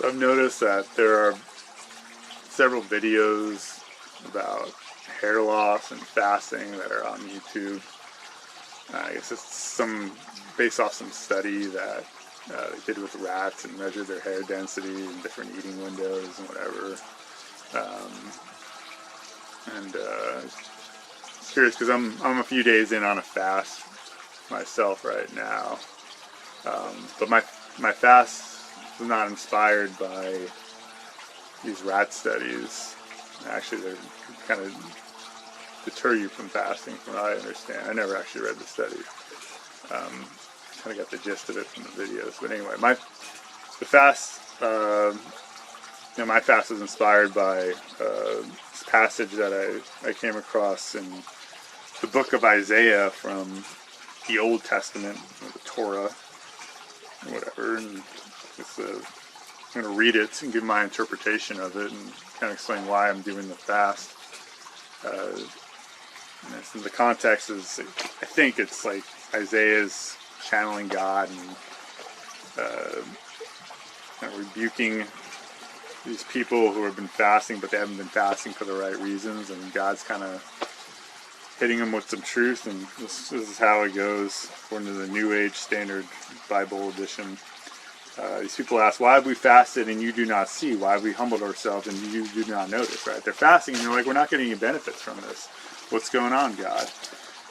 So I've noticed that there are several videos about hair loss and fasting that are on YouTube. I guess it's based off some study that they did with rats and measured their hair density and different eating windows and whatever. Curious because I'm a few days in on a fast myself right now, but my fast was not inspired by these rat studies. Actually, they're kind of deter you from fasting, from what I understand. I never actually read the study. Kind of got the gist of it from the videos. But anyway, my fast was inspired by this passage that I came across in the book of Isaiah from the Old Testament, the Torah, or whatever. And I'm going to read it and give my interpretation of it and kind of explain why I'm doing the fast. And the context is, I think it's like Isaiah's channeling God and kind of rebuking these people who have been fasting, but they haven't been fasting for the right reasons, and God's kind of hitting them with some truth. And this is how it goes according to the New Age Standard Bible Edition. These people ask, why have we fasted and you do not see? Why have we humbled ourselves and you do not notice? Right? They're fasting and they're like, we're not getting any benefits from this. What's going on, God?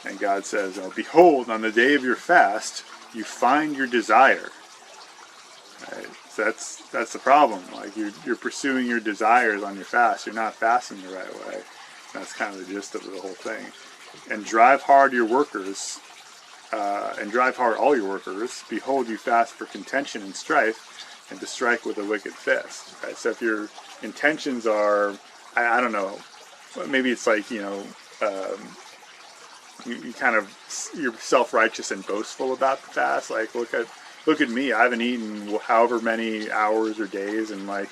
And God says, oh, behold, on the day of your fast, you find your desire. Right? So that's the problem. Like you're pursuing your desires on your fast. You're not fasting the right way. That's kind of the gist of the whole thing. And drive hard your workers, and drive hard all your workers. Behold, you fast for contention and strife, and to strike with a wicked fist. Right? So if your intentions are, I don't know, maybe it's like, you kind of, you're self-righteous and boastful about the fast. Like, look at me. I haven't eaten however many hours or days, and like,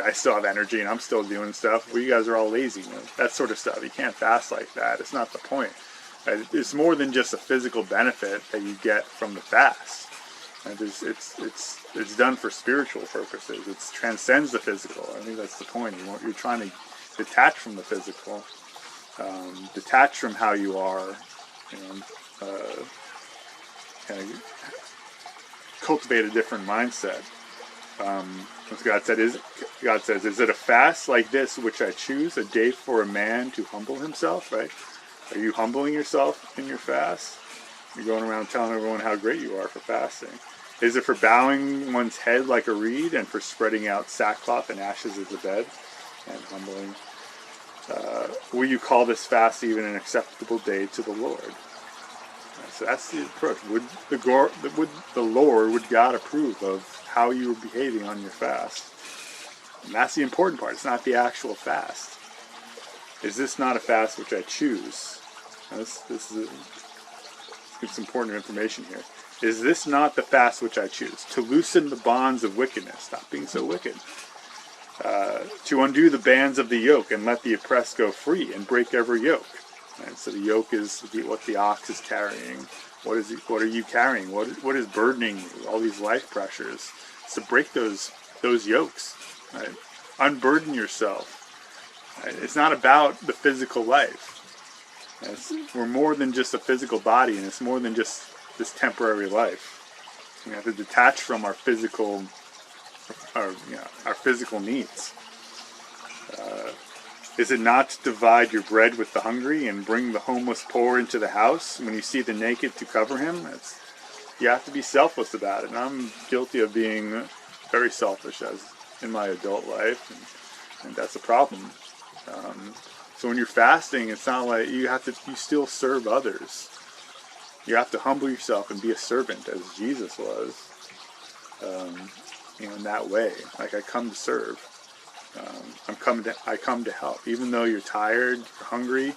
I still have energy and I'm still doing stuff. Well, you guys are all lazy. That sort of stuff. You can't fast like that. It's not the point. It's more than just a physical benefit that you get from the fast. And it's done for spiritual purposes. It transcends the physical. I think that's the point. You're trying to detach from the physical. Detach from how you are, kind of cultivate a different mindset. As God says, is it a fast like this which I choose, a day for a man to humble himself? Right? Are you humbling yourself in your fast? You're going around telling everyone how great you are for fasting. Is it for bowing one's head like a reed and for spreading out sackcloth and ashes as a bed and humbling? Will you call this fast even an acceptable day to the Lord? So that's the approach. Would God approve of how you were behaving on your fast? And that's the important part. It's not the actual fast. Is this not a fast which I choose? Now this is important information here. Is this not the fast which I choose? To loosen the bonds of wickedness. Stop being so wicked. To undo the bands of the yoke and let the oppressed go free and break every yoke. Right? So the yoke is what the ox is carrying. What are you carrying? What is burdening you? All these life pressures. So break those yokes. Right? Unburden yourself. Right? It's not about the physical life. We're more than just a physical body, and it's more than just this temporary life. We have to detach from our physical needs. Is it not to divide your bread with the hungry and bring the homeless poor into the house when you see the naked to cover him? You have to be selfless about it. And I'm guilty of being very selfish as in my adult life, and that's a problem. So when you're fasting, it's not like you still serve others. You have to humble yourself and be a servant as Jesus was. In that way, like I come to serve. I come to help. Even though you're tired, you're hungry,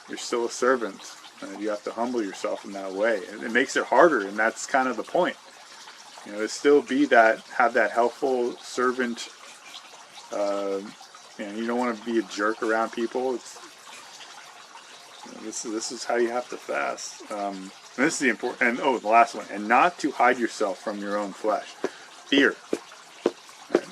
you're still a servant. You have to humble yourself in that way. And it makes it harder, and that's kind of the point. To still have that helpful servant. You don't want to be a jerk around people. This is how you have to fast. And this is the important. And the last one. And not to hide yourself from your own flesh. Fear.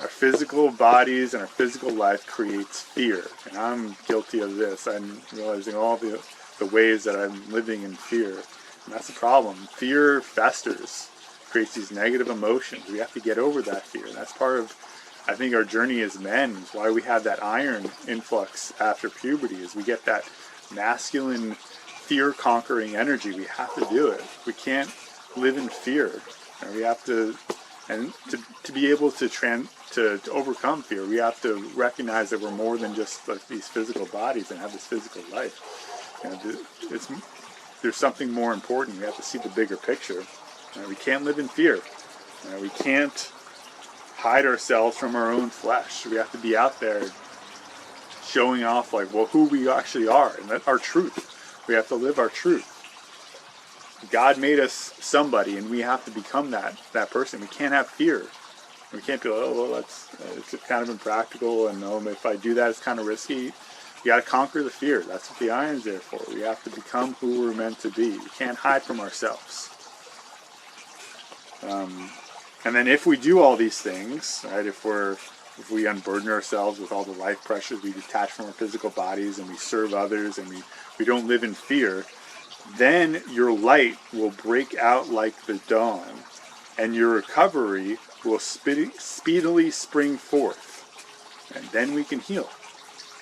Our physical bodies and our physical life creates fear. And I'm guilty of this. I'm realizing all the ways that I'm living in fear. And that's the problem. Fear festers, creates these negative emotions. We have to get over that fear. And that's part of, I think, our journey as men. Is why we have that iron influx after puberty, is we get that masculine fear-conquering energy. We have to do it. We can't live in fear. And we have to, and to be able to overcome fear, we have to recognize that we're more than just like these physical bodies and have this physical life. You know, there's something more important. We have to see the bigger picture. We can't live in fear. We can't hide ourselves from our own flesh. We have to be out there showing off, like, well, who we actually are, and that our truth. We have to live our truth. God made us somebody, and we have to become that person. We can't have fear. We can't be like, oh, well, it's kind of impractical, and if I do that, it's kind of risky. You got to conquer the fear. That's what the iron's there for. We have to become who we're meant to be. We can't hide from ourselves. And then if we do all these things, right, if we unburden ourselves with all the life pressures, we detach from our physical bodies, and we serve others, and we don't live in fear, then your light will break out like the dawn, and your recovery will speedily spring forth, and then we can heal.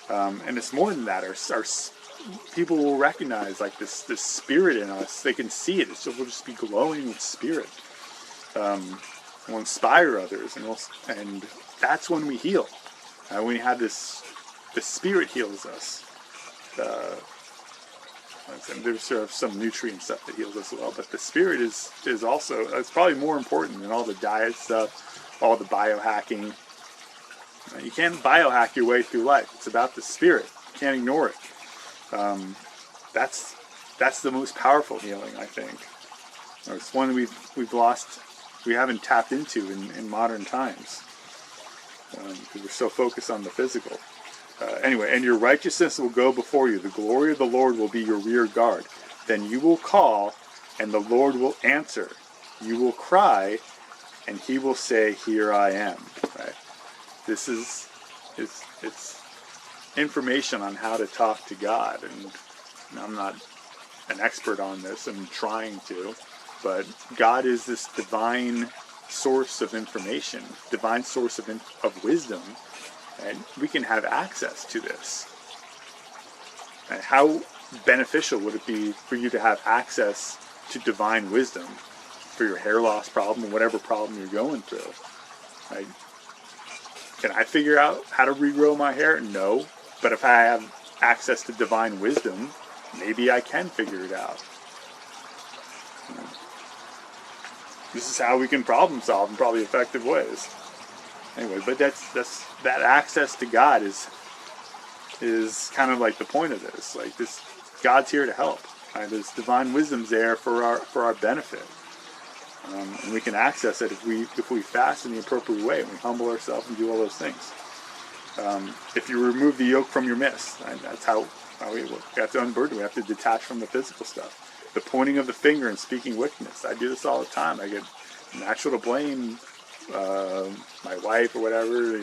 And it's more than that. Our people will recognize like this spirit in us. They can see it. We'll just be glowing with spirit. We'll inspire others, and that's when we heal. When we have the spirit heals us. There's some nutrient stuff that heals us as well, but the spirit is also, it's probably more important than all the diet stuff, all the biohacking. You can't biohack your way through life. It's about the spirit. You can't ignore it. That's the most powerful healing, I think. It's one we've lost, we haven't tapped into in modern times, because we're so focused on the physical. Anyway, and your righteousness will go before you. The glory of the Lord will be your rear guard. Then you will call, and the Lord will answer. You will cry, and he will say, here I am. Right? This is it's information on how to talk to God, and I'm not an expert on this. I'm trying to, but God is this divine source of information, divine source of wisdom, and we can have access to this. And how beneficial would it be for you to have access to divine wisdom for your hair loss problem or whatever problem you're going through? Right? Can I figure out how to regrow my hair? No. But if I have access to divine wisdom, maybe I can figure it out. This is how we can problem solve in probably effective ways. Anyway, but that access to God is kind of like the point of this. Like this, God's here to help. Right? This divine wisdom's there for our benefit. And we can access it if we fast in the appropriate way and we humble ourselves and do all those things. If you remove the yoke from your midst, and that's how we have to unburden. We have to detach from the physical stuff. The pointing of the finger and speaking wickedness. I do this all the time. I get natural to blame my wife or whatever.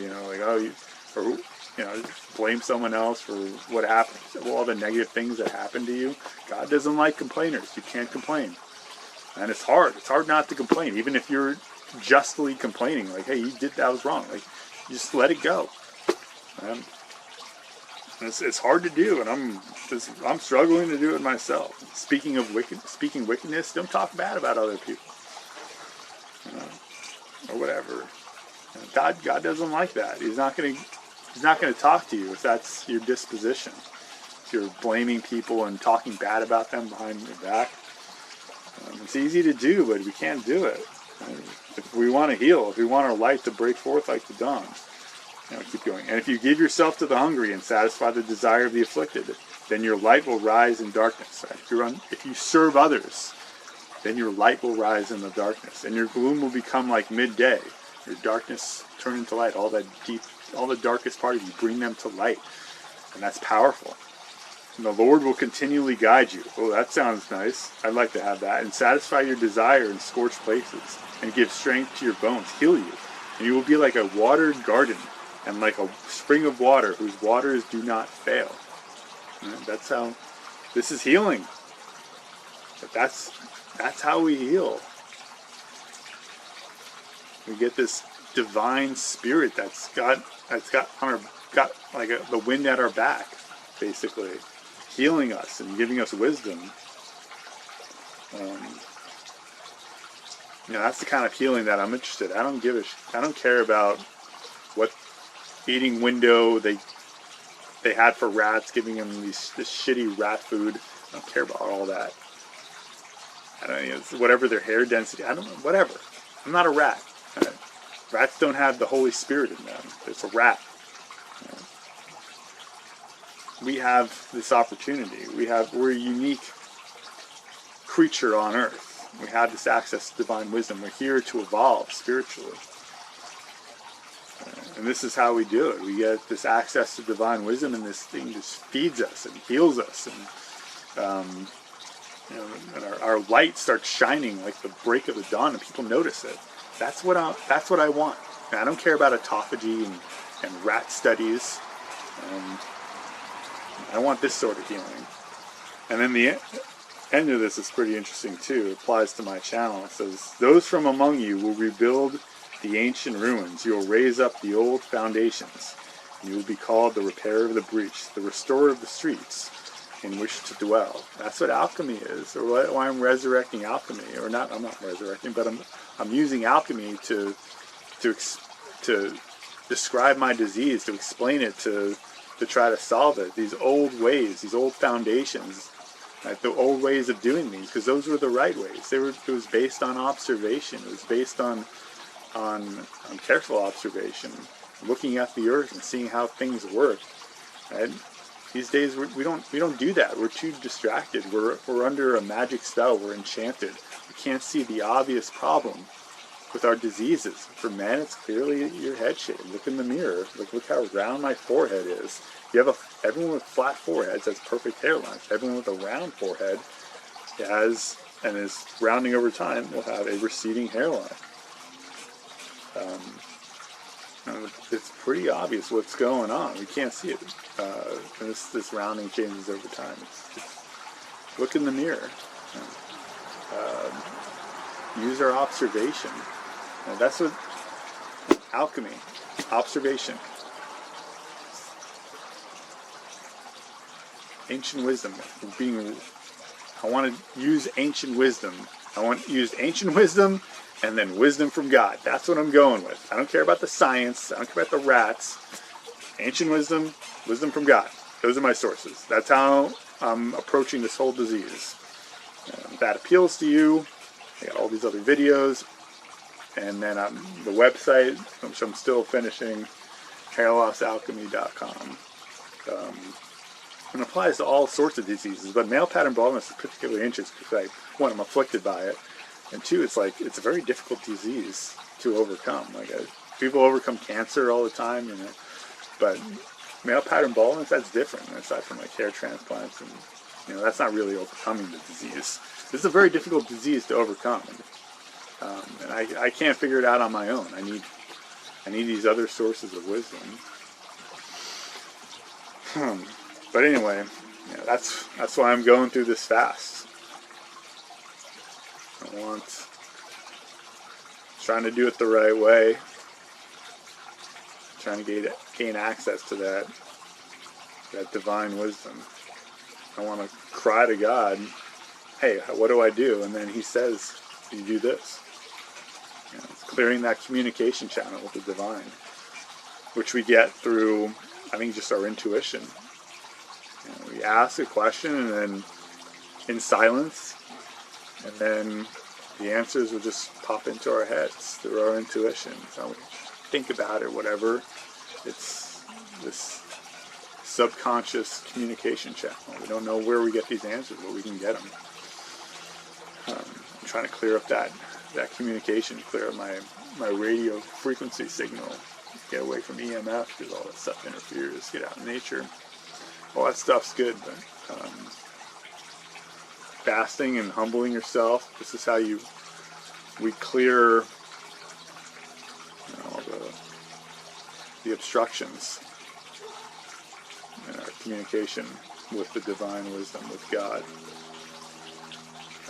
Blame someone else for what happened, all the negative things that happen to you. God doesn't like complainers. You can't complain. And it's hard. It's hard not to complain, even if you're justly complaining. Like, hey, you did that was wrong. Like, just let it go. It's hard to do, and I'm struggling to do it myself. Speaking wickedness, don't talk bad about other people, or whatever. God doesn't like that. He's not going to talk to you if that's your disposition. If you're blaming people and talking bad about them behind your back. It's easy to do, but we can't do it. If we want to heal, if we want our light to break forth like the dawn, keep going. And if you give yourself to the hungry and satisfy the desire of the afflicted, then your light will rise in darkness. Right? If you serve others, then your light will rise in the darkness, and your gloom will become like midday. Your darkness turn into light. All the darkest part of you, bring them to light, and that's powerful. And the Lord will continually guide you. Oh, that sounds nice. I'd like to have that. And satisfy your desire in scorched places, and give strength to your bones. Heal you. And you will be like a watered garden and like a spring of water whose waters do not fail. And that's how this is healing. But that's how we heal. We get this divine spirit that's got like the wind at our back, basically, healing us and giving us wisdom. That's the kind of healing that I'm interested in. I don't care about what eating window they had for rats, giving them this shitty rat food. I don't care about all that. I don't know, whatever their hair density. I don't know, whatever. I'm not a rat. Rats don't have the Holy Spirit in them. It's a rat. We have this opportunity. We're a unique creature on earth. We have this access to divine wisdom. We're here to evolve spiritually. And this is how we do it. We get this access to divine wisdom, and this thing just feeds us and heals us. And, and our light starts shining like the break of the dawn, and people notice it. That's what I want. And I don't care about autophagy and rat studies. I want this sort of healing. And then the end of this is pretty interesting too. It applies to my channel. It says, "Those from among you will rebuild the ancient ruins. You will raise up the old foundations. You will be called the repairer of the breach, the restorer of the streets in which to dwell." That's what alchemy is, or why I'm resurrecting alchemy, or not. I'm not resurrecting, but I'm using alchemy to describe my disease, to explain it, to try to solve it. These old ways, these old foundations, like the old ways of doing things, because those were the right ways. It was based on observation. It was based on careful observation, looking at the earth and seeing how things work. And these days we don't do that. We're too distracted. We're under a magic spell. We're enchanted. We can't see the obvious problem with our diseases. For men, it's clearly your head shape. Look in the mirror. Look how round my forehead is. Everyone with flat foreheads has perfect hairline. Everyone with a round forehead is rounding over time will have a receding hairline. It's pretty obvious what's going on. We can't see it. This rounding changes over time. Look in the mirror. Use our observation. And that's what alchemy, observation. Ancient wisdom. I want to use ancient wisdom. I want to use ancient wisdom and then wisdom from God. That's what I'm going with. I don't care about the science. I don't care about the rats. Ancient wisdom, wisdom from God. Those are my sources. That's how I'm approaching this whole disease. If that appeals to you, I got all these other videos. And then the website, which I'm still finishing, hairlossalchemy.com. And applies to all sorts of diseases. But male pattern baldness is particularly interesting because, one, I'm afflicted by it. And two, it's a very difficult disease to overcome. People overcome cancer all the time, but male pattern baldness, that's different. Aside from hair transplants, and that's not really overcoming the disease. This is a very difficult disease to overcome, and I can't figure it out on my own. I need these other sources of wisdom. But anyway, that's why I'm going through this fast. Trying to do it the right way, trying to gain access to that divine wisdom. I want to cry to God, hey, what do I do? And then he says, you do this. It's clearing that communication channel with the divine, which we get through, I think, just our intuition. We ask a question, and then in silence, and then the answers will just pop into our heads through our intuition. So we think about it, whatever. It's this subconscious communication channel. We don't know where we get these answers, but we can get them. I'm trying to clear up that communication, clear up my radio frequency signal, get away from EMF because all that stuff interferes, get out in nature. All that stuff's good, but fasting and humbling yourself, this is how we clear all the obstructions in our communication with the divine wisdom, with God.